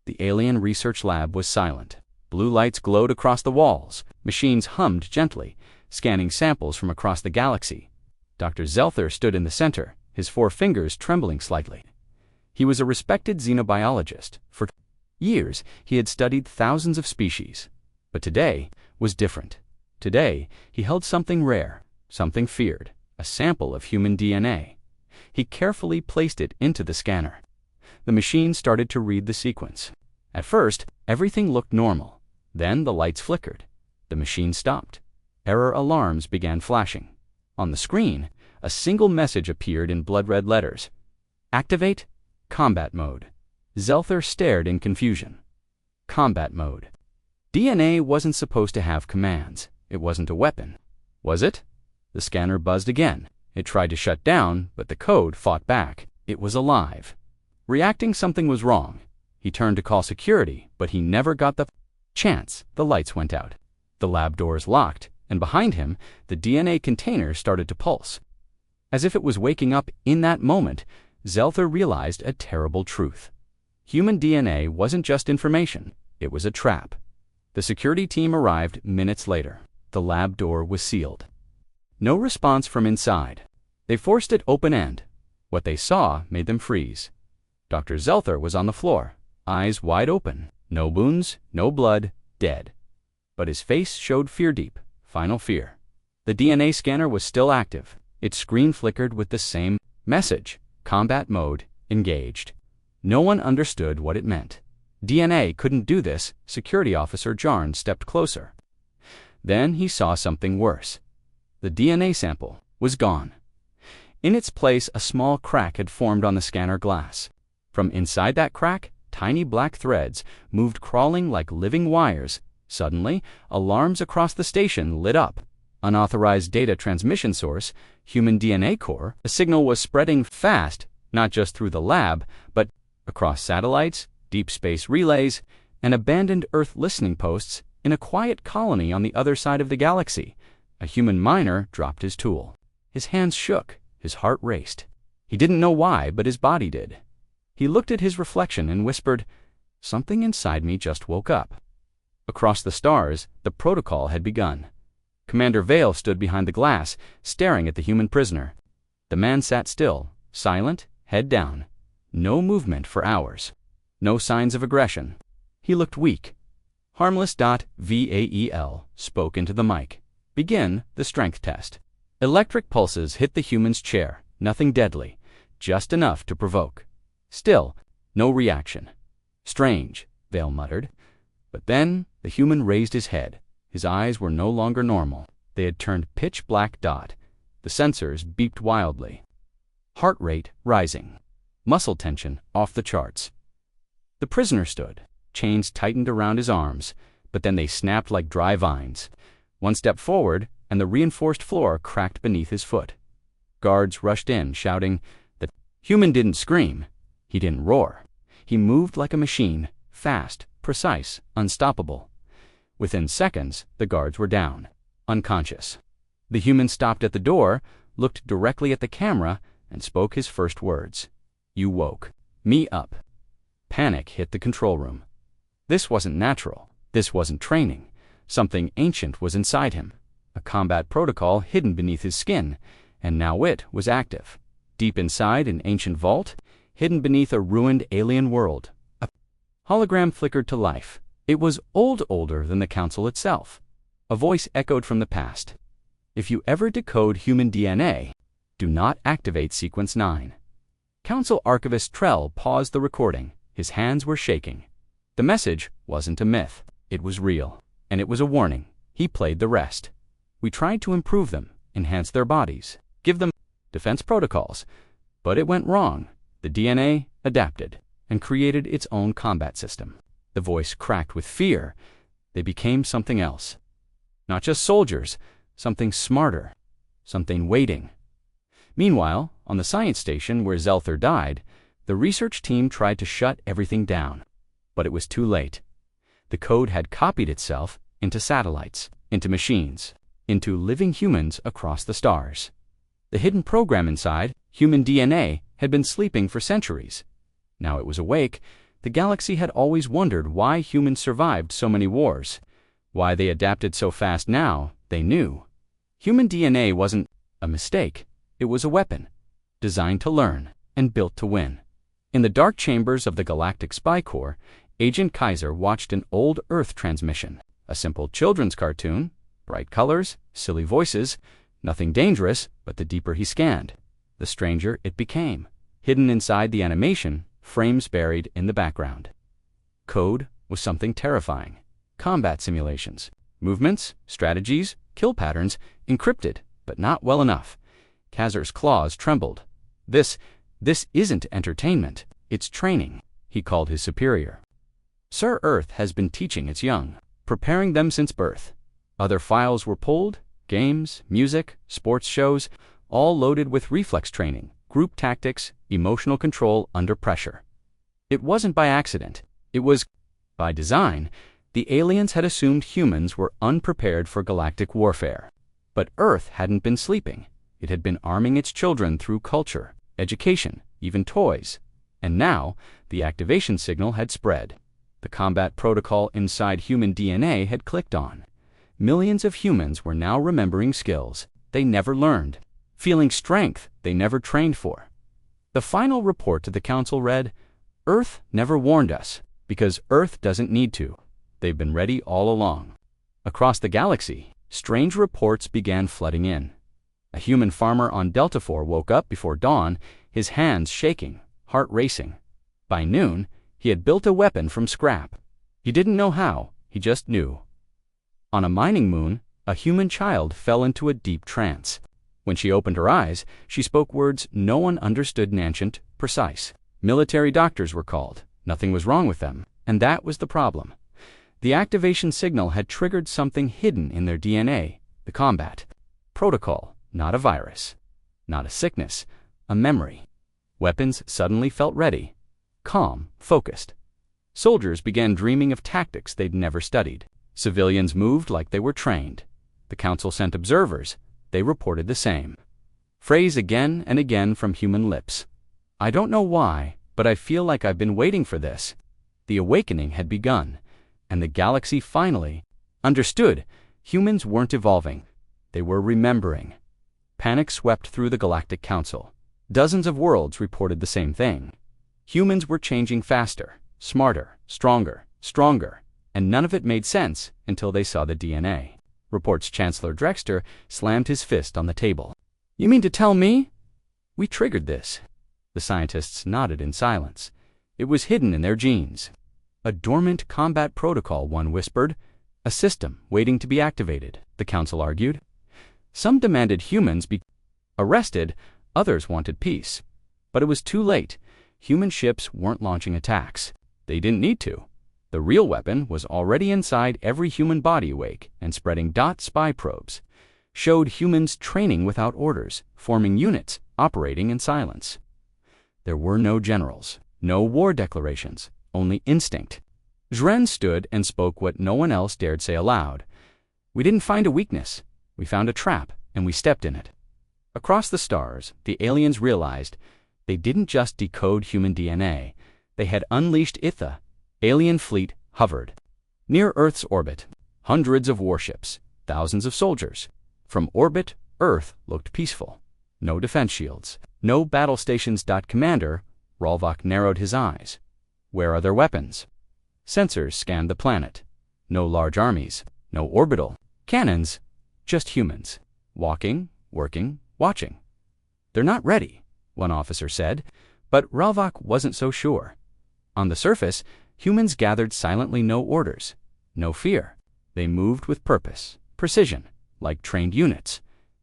The alien research lab was silent. Blue lights glowed across the walls. Machines hummed gently, scanning samples from across the galaxy. Dr. Zelther stood in the center, his 4 fingers trembling slightly. He was a respected xenobiologist. For years, he had studied thousands of species. But today was different. Today, he held something rare, something feared, a sample of human DNA. He carefully placed it into the scanner. The machine started to read the sequence. At first, everything looked normal. Then the lights flickered. The machine stopped. Error alarms began flashing. On the screen, a single message appeared in blood-red letters. Activate combat mode. Zelther stared in confusion. Combat mode. DNA wasn't supposed to have commands. It wasn't a weapon. Was it? The scanner buzzed again. It tried to shut down, but the code fought back. It was alive. Reacting something was wrong. He turned to call security, but he never got the chance. The lights went out. The lab doors locked, and behind him, the DNA container started to pulse. As if it was waking up in that moment, Zelther realized a terrible truth. Human DNA wasn't just information. It was a trap. The security team arrived minutes later. The lab door was sealed. No response from inside. They forced it open-end. What they saw made them freeze. Dr. Zelther was on the floor, eyes wide open. No wounds, no blood, dead. But his face showed fear-deep, final fear. The DNA scanner was still active. Its screen flickered with the same message, combat mode, engaged. No one understood what it meant. DNA couldn't do this. Security officer Jarn stepped closer. Then he saw something worse. The DNA sample was gone. In its place, a small crack had formed on the scanner glass. From inside that crack, tiny black threads moved crawling like living wires. Suddenly, alarms across the station lit up. Unauthorized data transmission source, human DNA core. The signal was spreading fast, not just through the lab, but across satellites, deep space relays, and abandoned Earth listening posts in a quiet colony on the other side of the galaxy. A human miner dropped his tool. His hands shook, his heart raced. He didn't know why, but his body did. He looked at his reflection and whispered, "Something inside me just woke up." Across the stars, the protocol had begun. Commander Vale stood behind the glass, staring at the human prisoner. The man sat still, silent, head down. No movement for hours. No signs of aggression. He looked weak. Harmless.Vael spoke into the mic. Begin the strength test. Electric pulses hit the human's chair. Nothing deadly. Just enough to provoke. Still, no reaction. Strange, Vale muttered. But then the human raised his head. His eyes were no longer normal. They had turned pitch black dot. The sensors beeped wildly. Heart rate rising. Muscle tension off the charts. The prisoner stood. Chains tightened around his arms, but then they snapped like dry vines. One step forward, and the reinforced floor cracked beneath his foot. Guards rushed in, shouting. The human didn't scream. He didn't roar. He moved like a machine, fast, precise, unstoppable. Within seconds, the guards were down, unconscious. The human stopped at the door, looked directly at the camera, and spoke his first words. "You woke me up." Panic hit the control room. This wasn't natural. This wasn't training. Something ancient was inside him. A combat protocol hidden beneath his skin, and now it was active. Deep inside an ancient vault, hidden beneath a ruined alien world. A hologram flickered to life. It was older than the council itself. A voice echoed from the past. If you ever decode human DNA, do not activate Sequence 9. Council Archivist Trell paused the recording. His hands were shaking. The message wasn't a myth. It was real. And it was a warning. He played the rest. We tried to improve them, enhance their bodies, give them defense protocols. But it went wrong. The DNA adapted and created its own combat system. The voice cracked with fear. They became something else. Not just soldiers, something smarter, something waiting. Meanwhile, on the science station where Zelther died, the research team tried to shut everything down. But it was too late. The code had copied itself into satellites, into machines, into living humans across the stars. The hidden program inside, human DNA, had been sleeping for centuries. Now it was awake, The galaxy had always wondered why humans survived so many wars. Why they adapted so fast now, they knew. Human DNA wasn't a mistake. It was a weapon, designed to learn and built to win. In the dark chambers of the Galactic Spy Corps, Agent Kaiser watched an old Earth transmission. A simple children's cartoon, bright colors, silly voices, nothing dangerous, but the deeper he scanned, the stranger it became. Hidden inside the animation, frames buried in the background. Code was something terrifying. Combat simulations, movements, strategies, kill patterns, encrypted, but not well enough. Kaiser's claws trembled. This isn't entertainment, it's training, he called his superior. Sir Earth has been teaching its young, preparing them since birth. Other files were pulled, games, music, sports shows, all loaded with reflex training, group tactics, emotional control under pressure. It wasn't by accident. It was by design. The aliens had assumed humans were unprepared for galactic warfare. But Earth hadn't been sleeping. It had been arming its children through culture, education, even toys. And now, the activation signal had spread. The combat protocol inside human DNA had clicked on. Millions of humans were now remembering skills they never learned, feeling strength they never trained for. The final report to the Council read, "Earth never warned us, because Earth doesn't need to. They've been ready all along." Across the galaxy, strange reports began flooding in. A human farmer on Delta IV woke up before dawn, his hands shaking, heart racing. By noon, he had built a weapon from scrap. He didn't know how, he just knew. On a mining moon, a human child fell into a deep trance. When she opened her eyes, she spoke words no one understood in ancient, precise. Military doctors were called. Nothing was wrong with them, and that was the problem. The activation signal had triggered something hidden in their DNA, the combat protocol, not a virus, not a sickness, a memory. Weapons suddenly felt ready, calm, focused. Soldiers began dreaming of tactics they'd never studied. Civilians moved like they were trained. The Council sent observers. They reported the same. Phrase again and again from human lips. "I don't know why, but I feel like I've been waiting for this." The awakening had begun, and the galaxy finally understood humans weren't evolving. They were remembering. Panic swept through the Galactic Council. Dozens of worlds reported the same thing. Humans were changing faster, smarter, stronger, and none of it made sense until they saw the DNA. Reports Chancellor Drexter slammed his fist on the table. "You mean to tell me?" "We triggered this." The scientists nodded in silence. It was hidden in their genes. "A dormant combat protocol," one whispered. "A system waiting to be activated," the Council argued. Some demanded humans be arrested, others wanted peace. But it was too late. Human ships weren't launching attacks. They didn't need to. The real weapon was already inside every human body awake and spreading. Spy probes showed humans training without orders, forming units, operating in silence. There were no generals, no war declarations, only instinct. Zhren stood and spoke what no one else dared say aloud. "We didn't find a weakness. We found a trap, and we stepped in it." Across the stars, the aliens realized they didn't just decode human DNA. They had unleashed Itha. Alien fleet hovered near Earth's orbit. Hundreds of warships, thousands of soldiers. From orbit, Earth looked peaceful. No defense shields, no battle stations. Commander Ralvok narrowed his eyes. "Where are their weapons?" Sensors scanned the planet. No large armies, no orbital cannons, just humans, walking, working, watching. "They're not ready," one officer said, but Ralvok wasn't so sure. On the surface, humans gathered silently, no orders, no fear. They moved with purpose, precision, like trained units.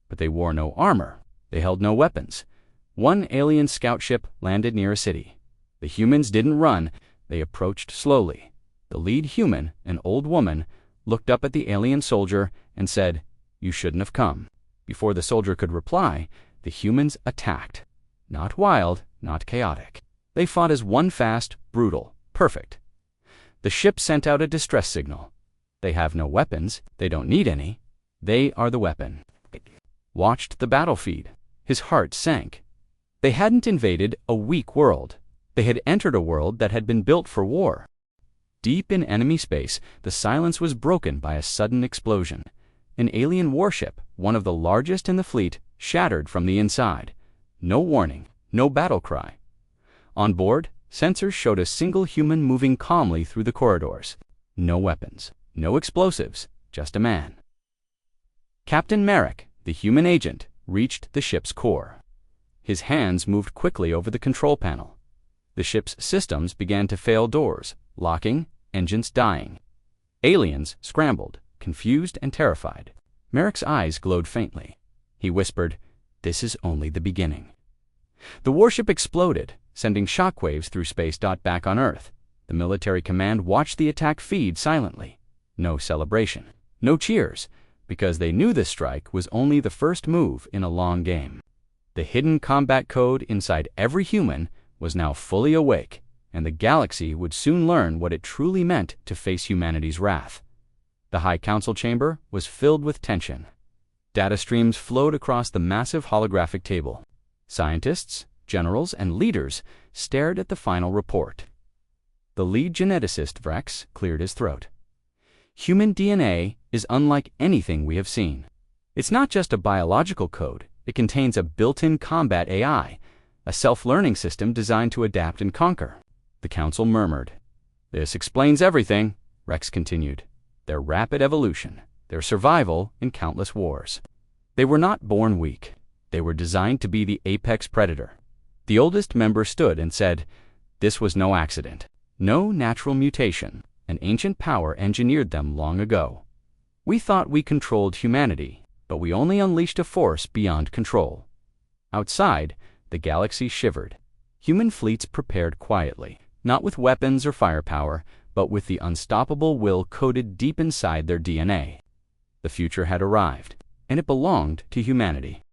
But they wore no armor. They held no weapons. One alien scout ship landed near a city. The humans didn't run. They approached slowly. The lead human, an old woman, looked up at the alien soldier and said, "You shouldn't have come." Before the soldier could reply, the humans attacked. Not wild, not chaotic. They fought as one, fast, brutal, perfect. The ship sent out a distress signal. They have no weapons. They don't need any. They are the weapon. Watched the battle feed. His heart sank. They hadn't invaded a weak world. They had entered a world that had been built for war. Deep in enemy space, the silence was broken by a sudden explosion. An alien warship, one of the largest in the fleet, shattered from the inside. No warning, no battle cry. On board, sensors showed a single human moving calmly through the corridors. No weapons, no explosives, just a man. Captain Merrick, the human agent, reached the ship's core. His hands moved quickly over the control panel. The ship's systems began to fail, doors locking, engines dying. Aliens scrambled, confused and terrified. Merrick's eyes glowed faintly. He whispered, "This is only the beginning." The warship exploded, sending shockwaves through space. Back on Earth, the military command watched the attack feed silently. No celebration, no cheers, because they knew this strike was only the first move in a long game. The hidden combat code inside every human was now fully awake, and the galaxy would soon learn what it truly meant to face humanity's wrath. The High Council chamber was filled with tension. Data streams flowed across the massive holographic table. Scientists, generals, and leaders stared at the final report. The lead geneticist, Rex, cleared his throat. Human DNA is unlike anything we have seen. It's not just a biological code. It contains a built-in combat AI, a self-learning system designed to adapt and conquer. The council murmured. "This explains everything," Rex continued. "Their rapid evolution, their survival in countless wars. They were not born weak. They were designed to be the apex predator." The oldest member stood and said, "This was no accident, no natural mutation. An ancient power engineered them long ago. We thought we controlled humanity, but we only unleashed a force beyond control." Outside, the galaxy shivered. Human fleets prepared quietly, not with weapons or firepower, but with the unstoppable will coded deep inside their DNA. The future had arrived, and it belonged to humanity.